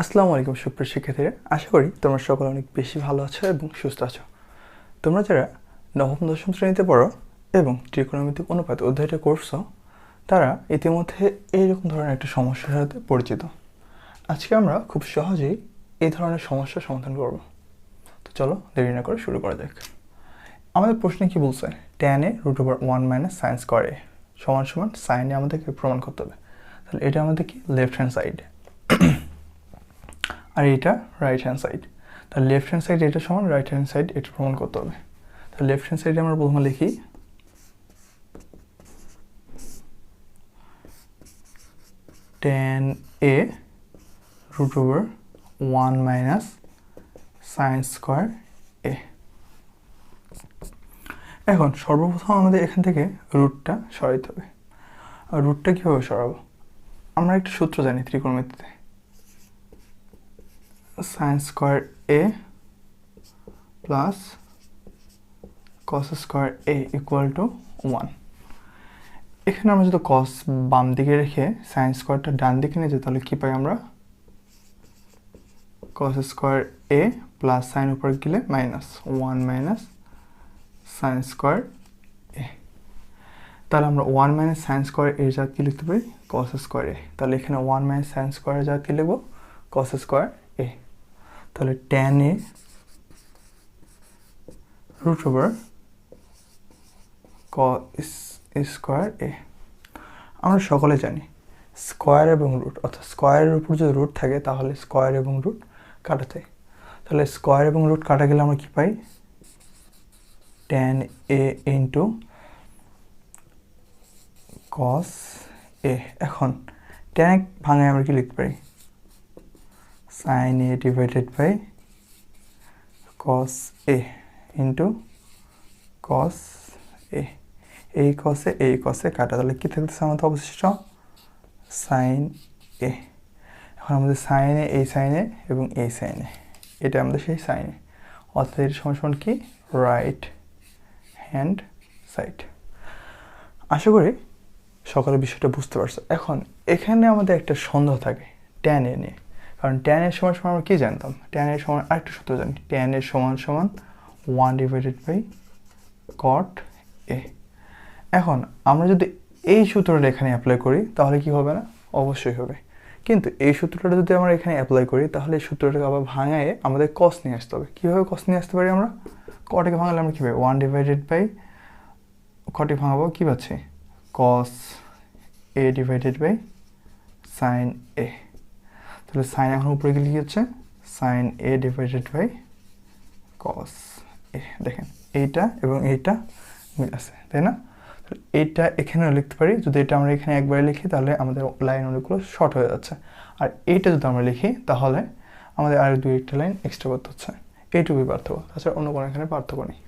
আসসালামু আলাইকুম সুপ্রিয় শিক্ষার্থীরা, আশা করি তোমরা সকলে অনেক বেশি ভালো আছো এবং সুস্থ আছো। তোমরা যারা নবম দশম শ্রেণীতে পড়ো এবং ত্রিকোণমিতিক অনুপাত অধ্যায়টা করছো, তারা ইতিমধ্যে এইরকম ধরনের একটা সমস্যার সাথে পরিচিত। আজকে আমরা খুব সহজেই এই ধরনের সমস্যার সমাধান করব। তো চলো দেরি না করে শুরু করা যাক। আমাদের প্রশ্নে কি বলছে? tan a √1 - sin square a সমান সমান sin a আমাদেরকে প্রমাণ করতে হবে। তাহলে এটা আমাদের কি লেফট হ্যান্ড সাইড, আর এটা রাইট হ্যান্ড সাইড। তাহলে লেফট হ্যান্ড সাইড এটা সমান রাইট হ্যান্ড সাইড এটা প্রমাণ করতে হবে। তাহলে লেফট হ্যান্ড সাইডে আমরা প্রথমে লিখি tan a √1 - sin square a। এখন সর্বপ্রথম আমাদের এখান থেকে রুটটা সরাইতে হবে। আর রুটটা কীভাবে সরাবো? আমরা একটা সূত্র জানি ত্রিকোণমিতিতে, sin square a plus cos square a equal to 1। এখানে আমরা যদি cos বাম দিকে রেখে sin স্কয়ারটা ডান দিকে নিয়ে যাই, তাহলে কী পাই আমরা? cos square a plus sign উপর গেলে -1 - sin স্কয়ার a। তাহলে আমরা 1 - sin স্কয়ার এর জাত কি লিখতে পারি? cos square a। তাহলে এখানে 1 - sin স্কয়ার এর জাত কি লিখবো? cos square a। তাহলে tan a √cos square a। আমরা সকলে জানি স্কয়ার এবং রুট, অর্থাৎ স্কয়ারের উপর যদি রুট থাকে তাহলে স্কয়ার এবং রুট কাটা যায়। তাহলে স্কয়ার এবং রুট কাটা গেলে আমরা কি পাই? tan a into cos a। এখন tan ভাঙায় আমরা কি লিখতে পারি? sin a divided by cos a into cos a। এই cos এ কাটা, তাহলে কি থাকতেছে আমাদের অবশিষ্ট? sin a। এখন আমাদের sin a, এই sin a এবং এই sin a, এটা আমাদের সেই sin a, অর্থাৎ এর সমান কি? Right hand side. আশা করি সকলে বিষয়টা বুঝতে পারছো। এখন এখানে আমাদের একটা সন্দেহ থাকে tan a নিয়ে, কারণ tan এর সমান আমরা কি জানতাম? tan এর সমান আরেকটা সূত্র জানি, tan এর সমান 1 ডিভাইডেড বাই cot a। এখন আমরা যদি এই সূত্রটা এখানে অ্যাপ্লাই করি তাহলে কি হবে না? অবশ্যই হবে। কিন্তু এই সূত্রটা যদি আমরা এখানে অ্যাপ্লাই করি তাহলে এই সূত্রটাকে আবার ভাঙায় আমাদের cos নিয়ে আসতে হবে। কীভাবে cos নিয়ে আসতে পারি আমরা? cotকে ভাঙালে আমরা কী পাই? 1 ডিভাইডেড বাই cotকে ভাঙাবো কী পাচ্ছি? cos a divided by sin a। তাহলে sin এখন উপরে গেলে কী হচ্ছে? sin a divided by cos a। দেখেন এইটা এবং এইটা মিল আছে, তাই না? এইটা এখানেও লিখতে পারি। যদি এটা আমরা এখানে একবারে লিখি তাহলে আমাদের লাইন অনেকগুলো শর্ট হয়ে যাচ্ছে, আর এইটা যদি আমরা লিখি তাহলে আমাদের আর 2-1টা লাইন এক্সট্রা করতে হচ্ছে। এইটুকুই পার্থক্য, তাছাড়া অন্য কোনো এখানে পার্থক্য নেই।